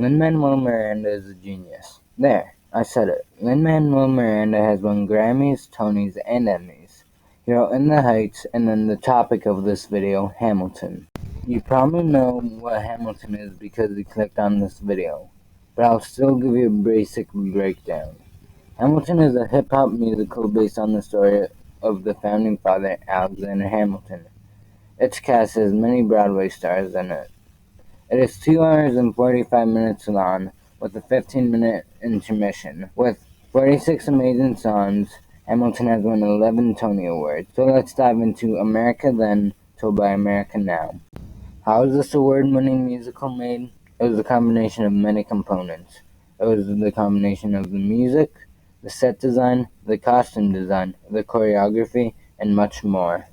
Lin-Manuel Miranda is a genius. There, I said it. Lin-Manuel Miranda has won Grammys, Tonys, and Emmys. He wrote In the Heights and then the topic of this video, Hamilton. You probably know what Hamilton is because you clicked on this video, but I'll still give you a basic breakdown. Hamilton is a hip-hop musical based on the story of the founding father, Alexander Hamilton. Its cast has many Broadway stars in it. It is 2 hours and 45 minutes long, with a 15-minute intermission. With 46 amazing songs, Hamilton has won 11 Tony Awards. So let's dive into America Then, Told by America Now. How was this award-winning musical made? It was a combination of many components. It was the combination of the music, the set design, the costume design, the choreography, and much more.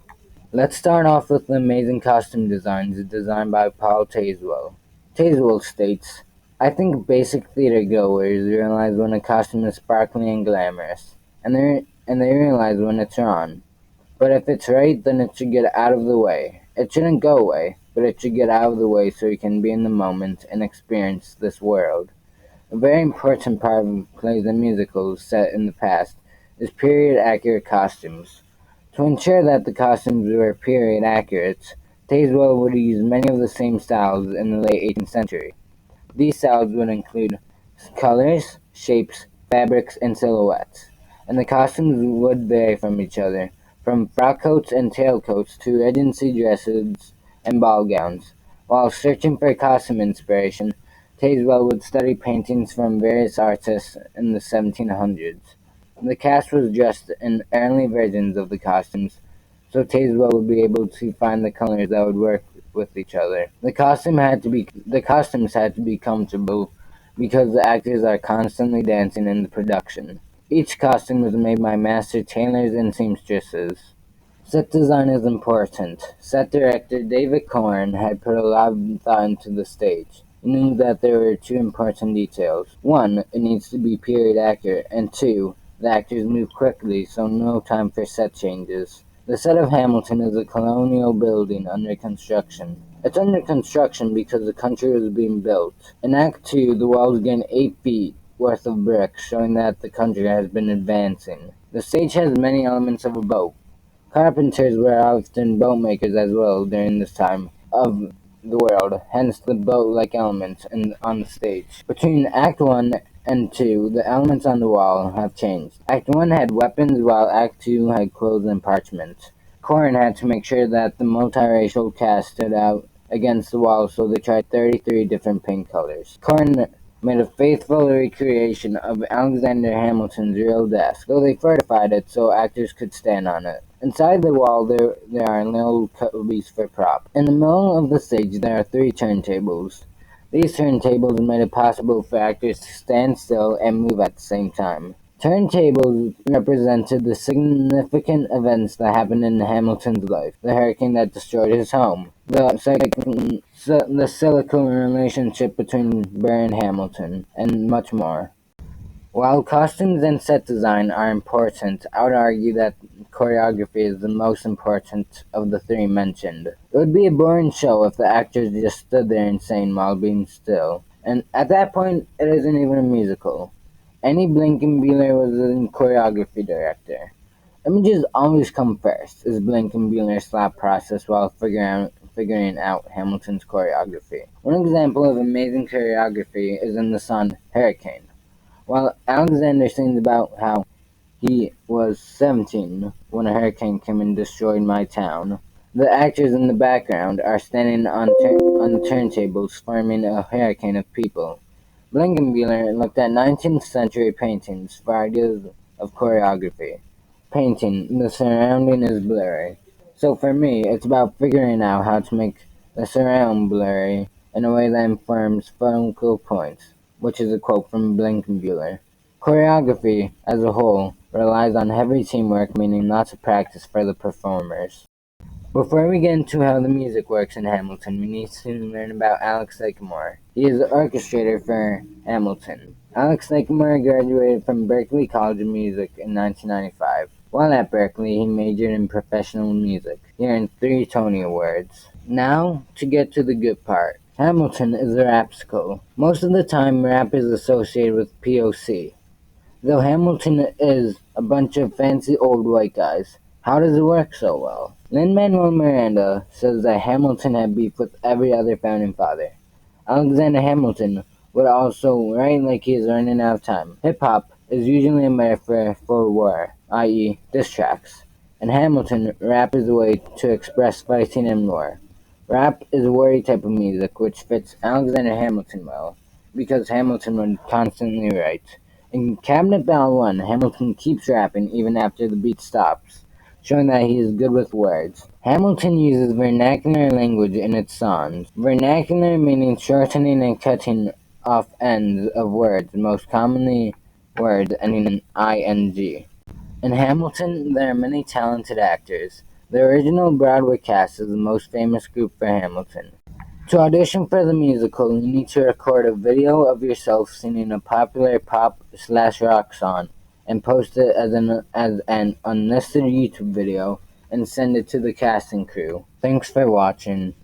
Let's start off with the amazing costume designs designed by Paul Tazewell. Tazewell states, I think basic theater goers realize when a costume is sparkling and glamorous, and they realize when it's wrong. But if it's right, then it should get out of the way. It shouldn't go away, but it should get out of the way so you can be in the moment and experience this world. A very important part of plays and musicals set in the past is period-accurate costumes. To ensure that the costumes were period accurate, Tazewell would use many of the same styles in the late 18th century. These styles would include colors, shapes, fabrics, and silhouettes, and the costumes would vary from each other, from frock coats and tailcoats to Regency dresses and ball gowns. While searching for costume inspiration, Tazewell would study paintings from various artists in the 1700s. The cast was dressed in early versions of the costumes, so Tazewell would be able to find the colors that would work with each other. The costumes had to be comfortable because the actors are constantly dancing in the production. Each costume was made by master tailors and seamstresses. Set design is important. Set director David Korn had put a lot of thought into the stage. He knew that there were two important details. One, it needs to be period accurate, and two, the actors move quickly, so no time for set changes. The set of Hamilton is a colonial building under construction. It's under construction because the country was being built. In Act 2, the walls gain 8 feet worth of bricks, showing that the country has been advancing. The stage has many elements of a boat. Carpenters were often boat makers as well during this time of the world, hence the boat-like elements on the stage. Between Act 1 and 2, the elements on the wall have changed. Act 1 had weapons, while Act 2 had clothes and parchment. Corrin had to make sure that the multiracial cast stood out against the wall, so they tried 33 different paint colors. Corrin made a faithful recreation of Alexander Hamilton's real desk, though they fortified it so actors could stand on it. Inside the wall there are little cubbies for props. In the middle of the stage there are 3 turntables. These turntables made it possible for actors to stand still and move at the same time. Turntables represented the significant events that happened in Hamilton's life: the hurricane that destroyed his home, the silicone relationship between Burr and Hamilton, and much more. While costumes and set design are important, I would argue that choreography is the most important of the 3 mentioned. It would be a boring show if the actors just stood there insane while being still, and at that point, it isn't even a musical. Annie Blankenbuehler was the choreography director. Images always come first, is Blankenbuehler's thought process while figuring out Hamilton's choreography. One example of amazing choreography is in the song Hurricane. While Alexander sings about how he was 17 when a hurricane came and destroyed my town, the actors in the background are standing on the turntables forming a hurricane of people. Blankenbuehler looked at 19th century paintings for ideas of choreography. Painting, the surrounding is blurry. So for me, it's about figuring out how to make the surround blurry in a way that informs focal points, which is a quote from Blankenbuehler. Choreography, as a whole, relies on heavy teamwork, meaning lots of practice for the performers. Before we get into how the music works in Hamilton, we need to learn about Alex Sycamore. He is the orchestrator for Hamilton. Alex Sycamore graduated from Berklee College of Music in 1995. While at Berklee, he majored in professional music. He earned 3 Tony Awards. Now, to get to the good part. Hamilton is a rap school. Most of the time, rap is associated with POC. Though Hamilton is a bunch of fancy old white guys, how does it work so well? Lin-Manuel Miranda says that Hamilton had beef with every other founding father. Alexander Hamilton would also write like he is running out of time. Hip-hop is usually a metaphor for war, i.e. diss tracks. And Hamilton, rap is a way to express fighting and war. Rap is a wordy type of music which fits Alexander Hamilton well, because Hamilton would constantly write. In Cabinet Battle 1, Hamilton keeps rapping even after the beat stops, showing that he is good with words. Hamilton uses vernacular language in its songs. Vernacular meaning shortening and cutting off ends of words, most commonly words ending in ing. In Hamilton, there are many talented actors. The original Broadway cast is the most famous group for Hamilton. To audition for the musical, you need to record a video of yourself singing a popular pop/rock song and post it as an unlisted YouTube video and send it to the casting crew. Thanks for watching.